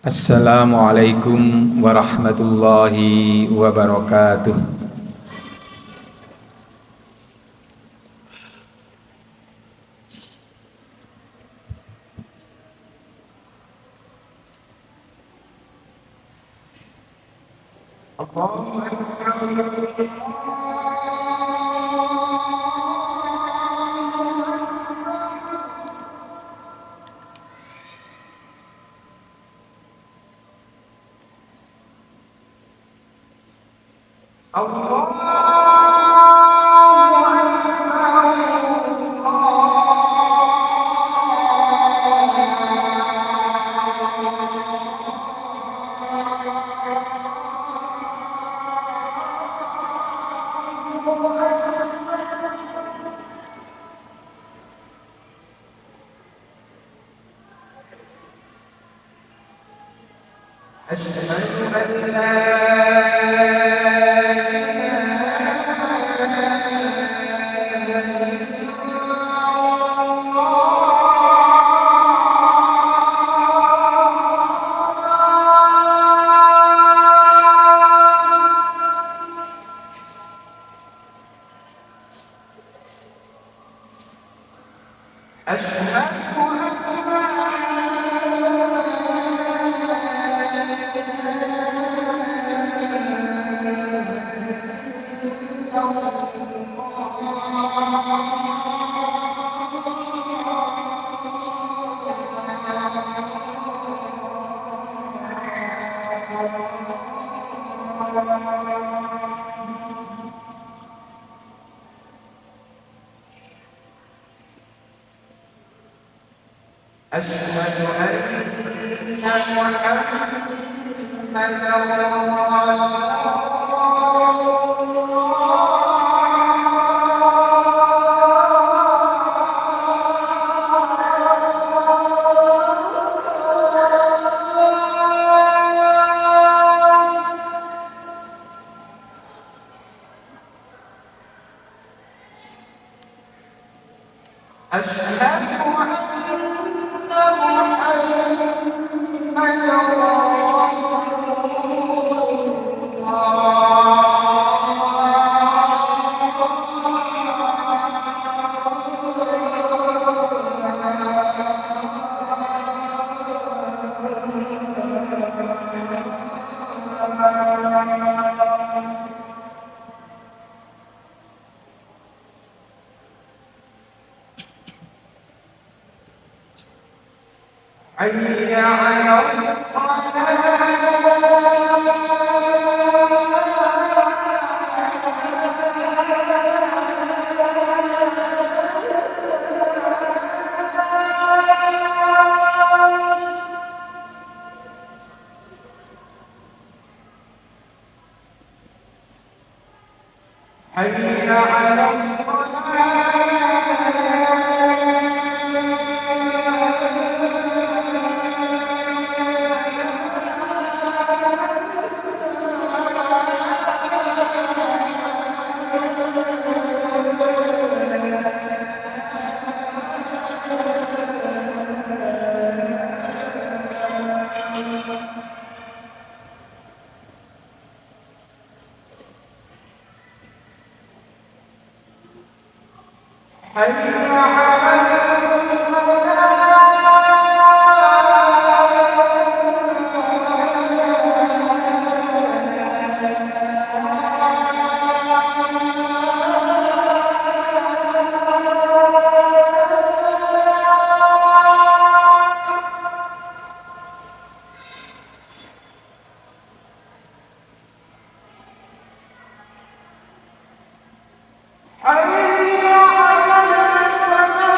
Assalamualaikum warahmatullahi wabarakatuh. أشهد أن لا أشهد أن محمدًا رسول أشهد أن محمدًا رسول حي على حي على حي على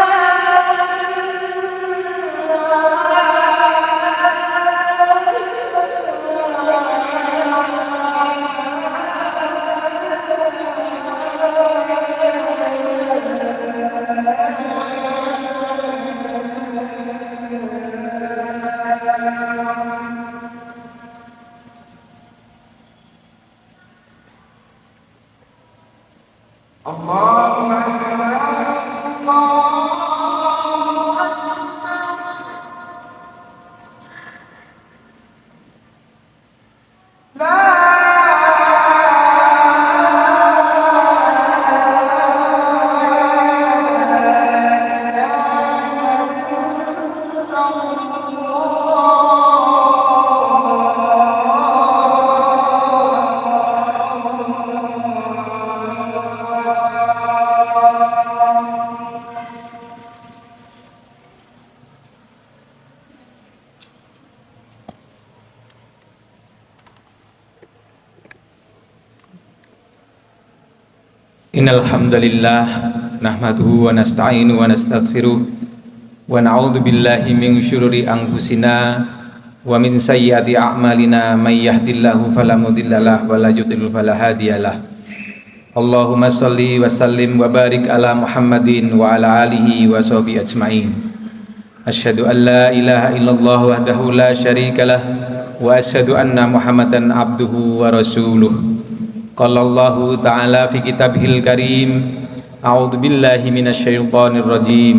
Innal hamdalillah nahmaduhu wa nasta'inu wa nastaghfiruh wa na'udzu billahi min syururi anfusina wa min sayyiati a'malina may yahdihillahu fala mudhillalah wa la yudhlil fala hadiyalah. Allahumma shalli wa sallim wa barik ala Muhammadin wa ala alihi wa sahbihi ajmain. Asyhadu an la ilaha illallah wahdahu la syarikalah wa asyhadu anna Muhammadan abduhu wa rasuluh. Qala Allahu ta'ala fi kitabihil karim, a'udzu billahi minasyaitonir rajim.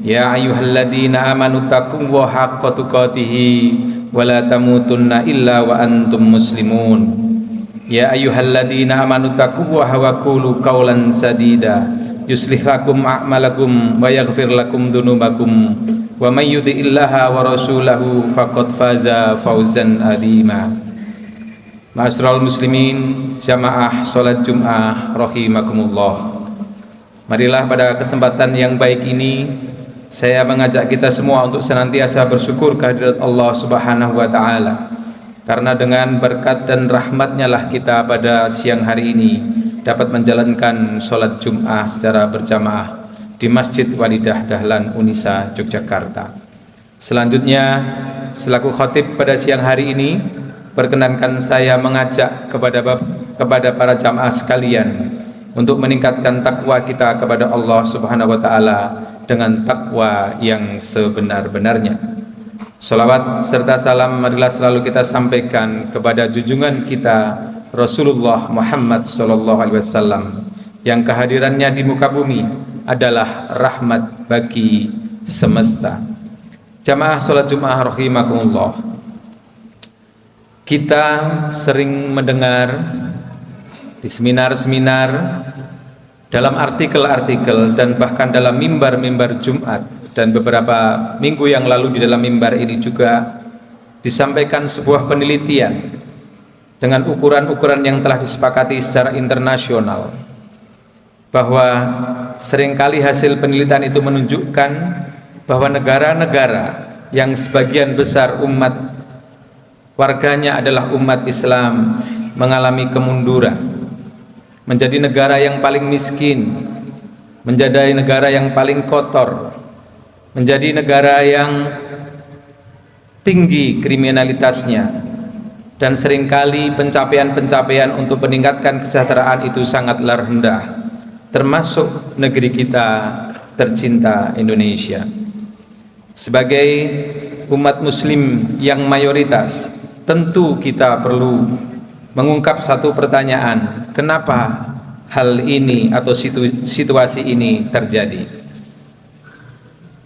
Ya ayyuhalladzina amanu taqullaha haqqa tuqatih wa la tamutunna illa wa antum muslimun. Ya ayyuhalladzina amanu taqullaha wa qulu qawlan sadida yuslih lakum a'malakum wa yaghfir lakum dzunubakum wa may yuti'illaha wa rasulahu faqad faza fawzan adzima. Ma'asyiral muslimin, jamaah salat Jum'ah rahimakumullah. Marilah pada kesempatan yang baik ini saya mengajak kita semua untuk senantiasa bersyukur kehadirat Allah Subhanahu wa taala. Karena dengan berkat dan rahmatnya lah kita pada siang hari ini dapat menjalankan salat Jum'ah secara berjamaah di Masjid Walidah Dahlan Unisa Yogyakarta. Selanjutnya selaku khatib pada siang hari ini, perkenankan saya mengajak kepada para jamaah sekalian untuk meningkatkan takwa kita kepada Allah Subhanahu wa taala dengan takwa yang sebenar-benarnya. Salawat serta salam marilah selalu kita sampaikan kepada junjungan kita Rasulullah Muhammad sallallahu alaihi wasallam yang kehadirannya di muka bumi adalah rahmat bagi semesta. Jamaah salat Jumat rahimakumullah. Kita sering mendengar di seminar-seminar, dalam artikel-artikel, dan bahkan dalam mimbar-mimbar Jumat, dan beberapa minggu yang lalu di dalam mimbar ini juga disampaikan sebuah penelitian dengan ukuran-ukuran yang telah disepakati secara internasional, bahwa seringkali hasil penelitian itu menunjukkan bahwa negara-negara yang sebagian besar umat warganya adalah umat Islam mengalami kemunduran, menjadi negara yang paling miskin, menjadi negara yang paling kotor, menjadi negara yang tinggi kriminalitasnya, dan seringkali pencapaian-pencapaian untuk meningkatkan kesejahteraan itu sangatlah rendah, termasuk negeri kita tercinta Indonesia. Sebagai umat muslim yang mayoritas, tentu kita perlu mengungkap satu pertanyaan, kenapa hal ini atau situasi ini terjadi?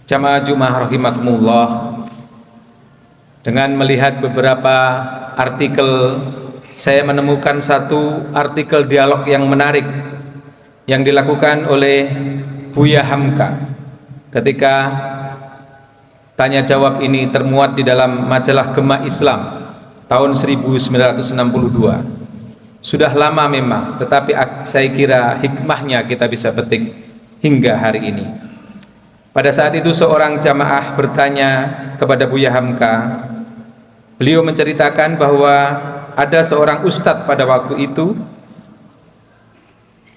Jamaah Jumat rahimakumullah, dengan melihat beberapa artikel, saya menemukan satu artikel dialog yang menarik yang dilakukan oleh Buya Hamka ketika tanya jawab ini termuat di dalam majalah Gema Islam tahun 1962. Sudah lama memang, tetapi saya kira hikmahnya kita bisa petik hingga hari ini. Pada saat itu seorang jamaah bertanya kepada Buya Hamka. Beliau menceritakan bahwa ada seorang ustadz pada waktu itu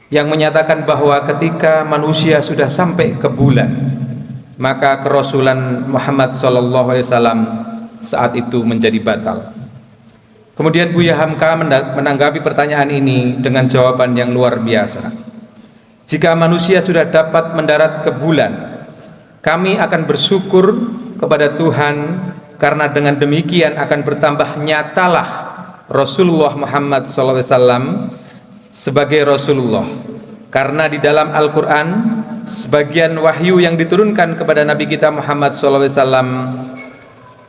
yang menyatakan bahwa ketika manusia sudah sampai ke bulan, maka kerasulan Muhammad SAW saat itu menjadi batal. Kemudian Buya Hamka menanggapi pertanyaan ini dengan jawaban yang luar biasa. Jika manusia sudah dapat mendarat ke bulan, kami akan bersyukur kepada Tuhan, karena dengan demikian akan bertambah nyatalah Rasulullah Muhammad SAW sebagai Rasulullah. Karena di dalam Al-Quran, sebagian wahyu yang diturunkan kepada Nabi kita Muhammad SAW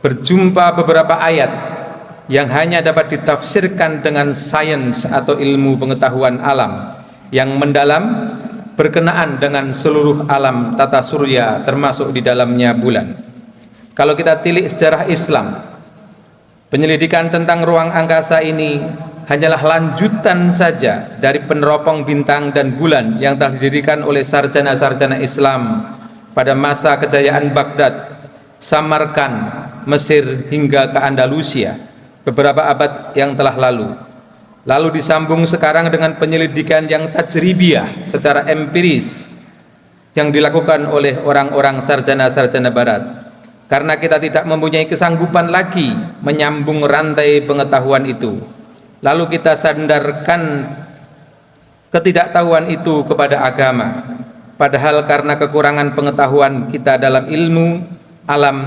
berjumpa beberapa ayat yang hanya dapat ditafsirkan dengan sains atau ilmu pengetahuan alam yang mendalam berkenaan dengan seluruh alam tata surya, termasuk di dalamnya bulan. Kalau kita tilik sejarah Islam, penyelidikan tentang ruang angkasa ini hanyalah lanjutan saja dari peneropong bintang dan bulan yang telah didirikan oleh sarjana-sarjana Islam pada masa kejayaan Baghdad, Samarkand, Mesir hingga ke Andalusia beberapa abad yang telah lalu. Lalu disambung sekarang dengan penyelidikan yang tajribiyah secara empiris yang dilakukan oleh orang-orang sarjana-sarjana barat. Karena kita tidak mempunyai kesanggupan lagi menyambung rantai pengetahuan itu, lalu kita sandarkan ketidaktahuan itu kepada agama. Padahal karena kekurangan pengetahuan kita dalam ilmu alam,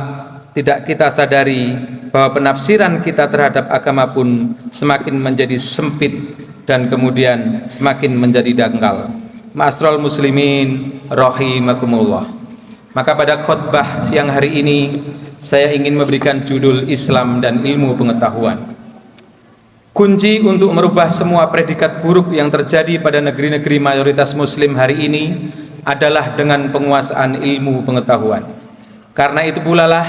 tidak kita sadari bahwa penafsiran kita terhadap agama pun semakin menjadi sempit dan kemudian semakin menjadi dangkal. Ma'asyiral muslimin rahimakumullah. Maka pada khutbah siang hari ini saya ingin memberikan judul Islam dan ilmu pengetahuan. Kunci untuk merubah semua predikat buruk yang terjadi pada negeri-negeri mayoritas muslim hari ini adalah dengan penguasaan ilmu pengetahuan. Karena itu pula lah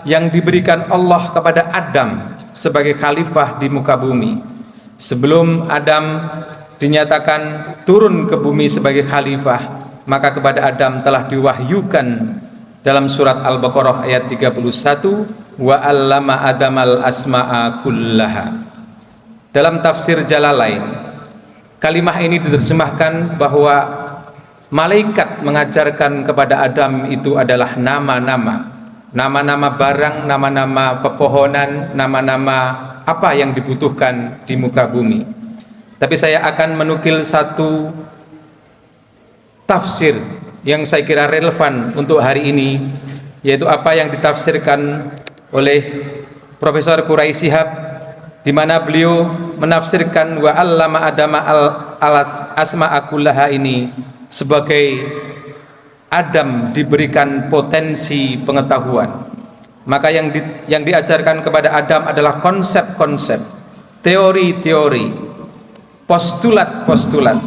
yang diberikan Allah kepada Adam sebagai khalifah di muka bumi. Sebelum Adam dinyatakan turun ke bumi sebagai khalifah, maka kepada Adam telah diwahyukan dalam surat Al-Baqarah ayat 31, wa 'allama Adamal asma'a kullaha. Dalam tafsir Jalalain, kalimah ini diterjemahkan bahwa malaikat mengajarkan kepada Adam itu adalah nama-nama barang, nama-nama pepohonan, nama-nama apa yang dibutuhkan di muka bumi. Tapi saya akan menukil satu tafsir yang saya kira relevan untuk hari ini, yaitu apa yang ditafsirkan oleh Profesor Quraisy Shihab, di mana beliau menafsirkan wa 'allama Adama asma'a kullaha ini sebagai Adam diberikan potensi pengetahuan. Maka yang diajarkan kepada Adam adalah konsep-konsep, teori-teori, postulat-postulat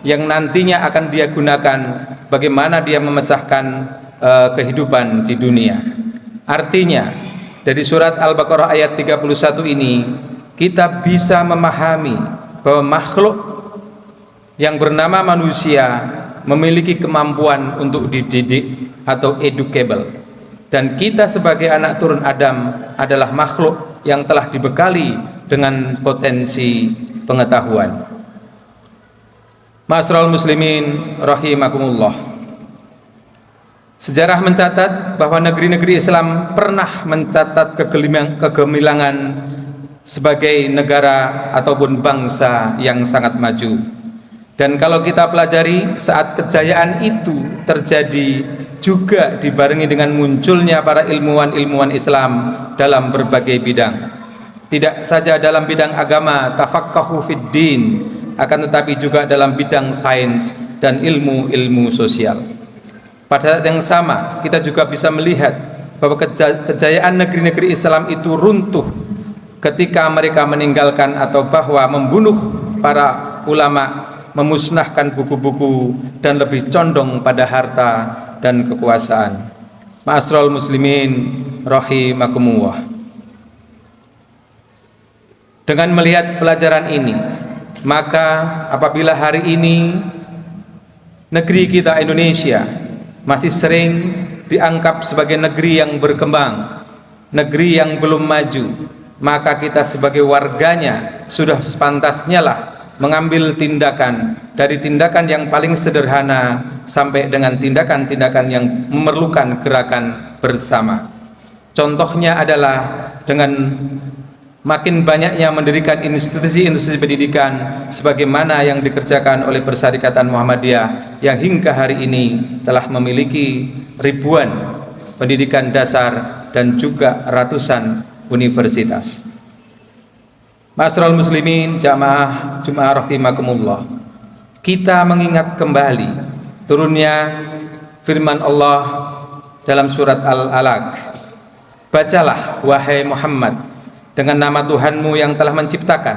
yang nantinya akan dia gunakan bagaimana dia memecahkan kehidupan di dunia. Artinya dari surat Al-Baqarah ayat 31 ini kita bisa memahami bahwa makhluk yang bernama manusia memiliki kemampuan untuk dididik atau educable, dan kita sebagai anak turun Adam adalah makhluk yang telah dibekali dengan potensi pengetahuan. Ma'asyiral muslimin rahimakumullah. Sejarah mencatat bahwa negeri-negeri Islam pernah mencatat kegemilangan sebagai negara ataupun bangsa yang sangat maju. Dan kalau kita pelajari, saat kejayaan itu terjadi juga dibarengi dengan munculnya para ilmuwan-ilmuwan Islam dalam berbagai bidang. Tidak saja dalam bidang agama, tafaqahu fid din, akan tetapi juga dalam bidang sains dan ilmu-ilmu sosial. Pada saat yang sama, kita juga bisa melihat bahwa kejayaan negeri-negeri Islam itu runtuh ketika mereka meninggalkan atau bahwa membunuh para ulama, memusnahkan buku-buku, dan lebih condong pada harta dan kekuasaan. Ma'asyiral muslimin rahimakumullah. Dengan melihat pelajaran ini, maka apabila hari ini negeri kita Indonesia masih sering dianggap sebagai negeri yang berkembang, negeri yang belum maju, maka kita sebagai warganya sudah sepantasnya lah mengambil tindakan, dari tindakan yang paling sederhana sampai dengan tindakan-tindakan yang memerlukan gerakan bersama. Contohnya adalah dengan makin banyaknya mendirikan institusi-institusi pendidikan sebagaimana yang dikerjakan oleh Persyarikatan Muhammadiyah yang hingga hari ini telah memiliki ribuan pendidikan dasar dan juga ratusan universitas. Ma'asyiral muslimin jamaah Jumat rahimakumullah. Kita mengingat kembali turunnya firman Allah dalam surat Al-Alaq. Bacalah wahai Muhammad dengan nama Tuhanmu yang telah menciptakan.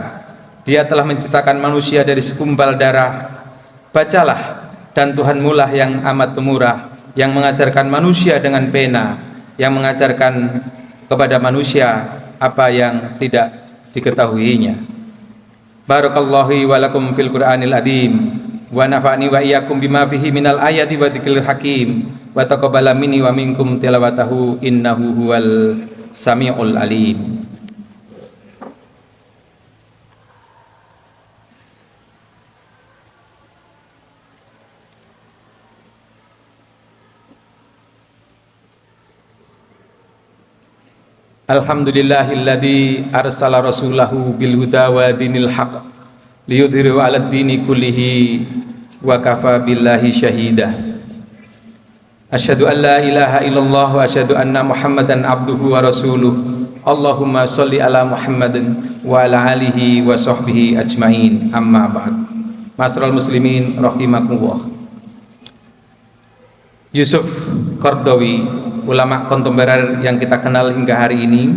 Dia telah menciptakan manusia dari segumpal darah. Bacalah, dan Tuhanmu lah yang amat pemurah, yang mengajarkan manusia dengan pena, yang mengajarkan kepada manusia apa yang tidak diketahuinya. Barakallahu wa lakum fil Qur'anil azim, wa nafa'ani wa iyyakum bima fihi minal ayati wa dzikril hakim, wa taqabbala minni wa minkum tilawatahu innahu huwal samiul alim. Alhamdulillahilladzi arsala rasulahu bil huda wa dinil haqq liyudhhirahu 'alad dini kullihi wa kafa billahi syahida. Asyhadu an la ilaha illallah wa asyhadu anna Muhammadan abduhu wa rasuluh. Allahumma sholli ala Muhammadin wa ala alihi wa sahbihi ajmain. Amma ba'd. Ma'asyiral muslimin rahimakumullah. Yusuf Qaradawi, ulama kontemporer yang kita kenal hingga hari ini,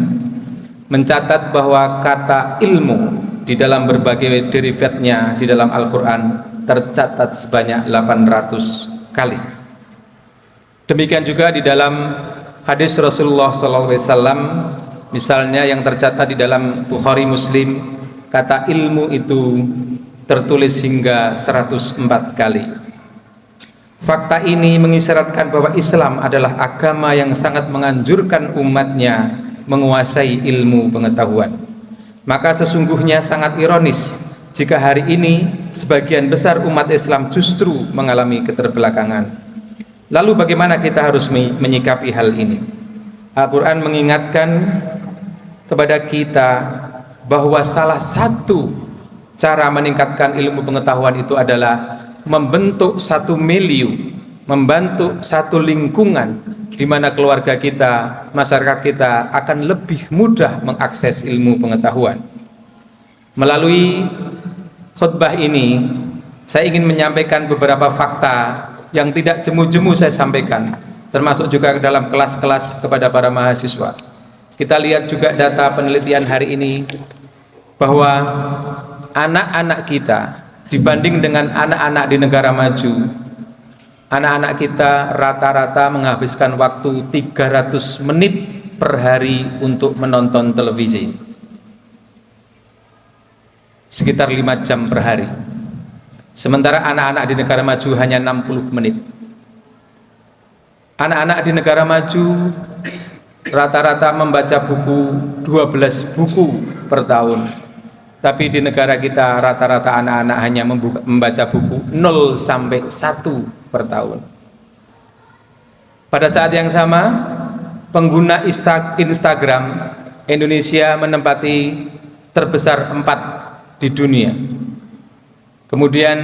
mencatat bahwa kata ilmu di dalam berbagai derivatnya di dalam Al-Quran tercatat sebanyak 800 kali. Demikian juga di dalam hadis Rasulullah SAW, misalnya yang tercatat di dalam Bukhari Muslim, kata ilmu itu tertulis hingga 104 kali. Fakta ini mengisyaratkan bahwa Islam adalah agama yang sangat menganjurkan umatnya menguasai ilmu pengetahuan. Maka sesungguhnya sangat ironis jika hari ini sebagian besar umat Islam justru mengalami keterbelakangan. Lalu bagaimana kita harus menyikapi hal ini? Al-Quran mengingatkan kepada kita bahwa salah satu cara meningkatkan ilmu pengetahuan itu adalah membentuk satu milieu, membantu satu lingkungan di mana keluarga kita, masyarakat kita akan lebih mudah mengakses ilmu pengetahuan. Melalui khutbah ini, saya ingin menyampaikan beberapa fakta yang tidak jemu-jemu saya sampaikan, termasuk juga dalam kelas-kelas kepada para mahasiswa. Kita lihat juga data penelitian hari ini bahwa anak-anak kita dibanding dengan anak-anak di negara maju, anak-anak kita rata-rata menghabiskan waktu 300 menit per hari untuk menonton televisi, sekitar 5 jam per hari. Sementara anak-anak di negara maju hanya 60 menit. Anak-anak di negara maju rata-rata membaca buku 12 buku per tahun. Tapi di negara kita rata-rata anak-anak hanya membaca buku 0 sampai 1 per tahun. Pada saat yang sama, pengguna Instagram Indonesia menempati terbesar 4 di dunia. Kemudian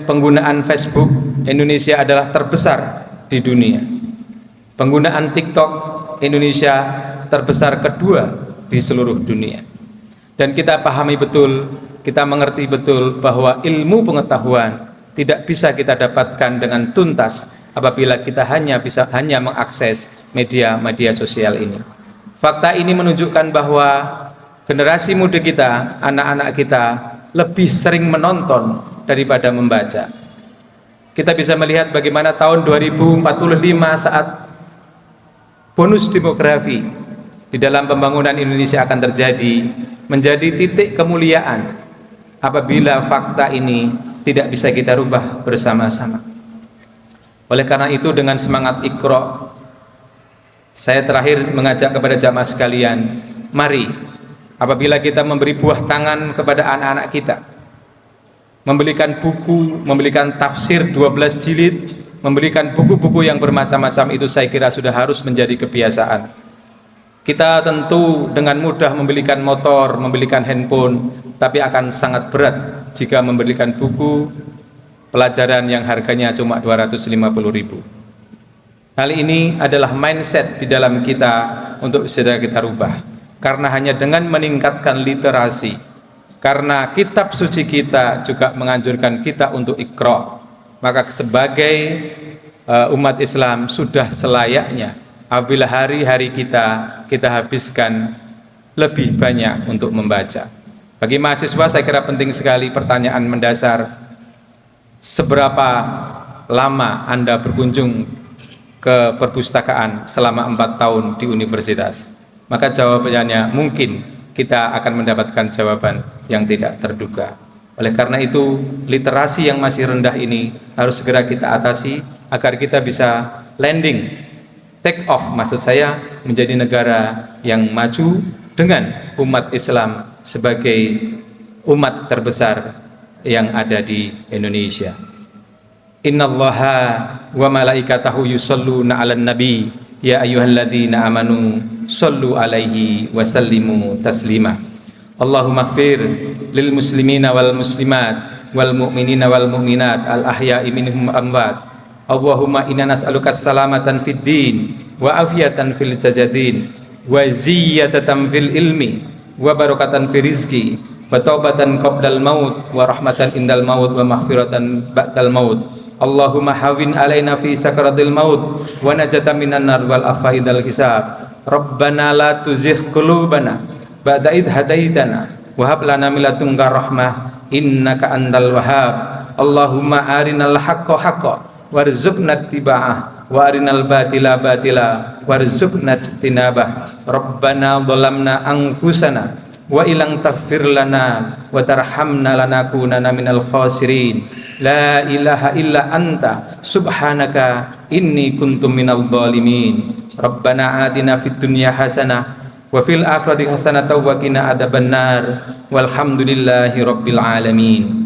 penggunaan Facebook Indonesia adalah terbesar di dunia. Penggunaan TikTok Indonesia terbesar kedua di seluruh dunia. Dan kita pahami betul, kita mengerti betul bahwa ilmu pengetahuan tidak bisa kita dapatkan dengan tuntas apabila kita hanya mengakses media sosial ini. Fakta ini menunjukkan bahwa generasi muda kita, anak-anak kita lebih sering menonton daripada membaca. Kita bisa melihat bagaimana tahun 2045 saat bonus demografi di dalam pembangunan Indonesia akan terjadi, menjadi titik kemuliaan apabila fakta ini tidak bisa kita rubah bersama-sama. Oleh karena itu, dengan semangat Iqra, saya terakhir mengajak kepada jamaah sekalian, mari apabila kita memberi buah tangan kepada anak-anak kita, membelikan buku, membelikan tafsir 12 jilid, memberikan buku-buku yang bermacam-macam, itu saya kira sudah harus menjadi kebiasaan. Kita tentu dengan mudah membelikan motor, membelikan handphone, tapi akan sangat berat jika membelikan buku pelajaran yang harganya cuma 250.000. Hal ini adalah mindset di dalam kita untuk segera kita rubah. Karena hanya dengan meningkatkan literasi, karena kitab suci kita juga menganjurkan kita untuk Iqra, maka sebagai umat Islam sudah selayaknya apabila hari-hari kita habiskan lebih banyak untuk membaca. Bagi mahasiswa saya kira penting sekali pertanyaan mendasar, seberapa lama Anda berkunjung ke perpustakaan selama 4 tahun di universitas? Maka jawabannya mungkin kita akan mendapatkan jawaban yang tidak terduga. Oleh karena itu, literasi yang masih rendah ini harus segera kita atasi agar kita bisa landing, take off maksud saya, menjadi negara yang maju dengan umat Islam sebagai umat terbesar yang ada di Indonesia. Innallaha wa malaikatahu yusholluna 'alan nabi ya ayyuhalladzina amanu sallu alaihi wa sallimu taslima. Allahumma ighfir lil muslimina wal muslimat wal mu'minina wal mu'minat al ahya'i minhum amwat. Allahumma inna nas'aluka salamatan fid din wa afiyatan fil jasadin wa ziyadatan fil ilmi wa barakatan fil rizqi wa taubatan qabdal maut wa rahmatan indal maut wa maghfiratan ba'dal maut. Allahumma hawin alaina fi sakaratil maut wa najatan minan nar wal afaidal hisab. Rabbana la tuzigh qulubana ba'da idh hadaitana wa hab lana min ladunka rahmah innaka antal wahhab. Allahumma arinal haqqo haqqo warzuqna ittiba'ah wa arinal batila batila warzuqna ijtinabah. Rabbana dhalamna anfusana wa ilang taghfir lana wa tarhamna lanakunanna minal khasirin. La ilaha illa anta subhanaka inni kuntum minadh dhalimin. Rabbana atina fid dunya hasanah wa fil akhirati hasanah wa qina adzabannar walhamdulillahi rabbil alamin.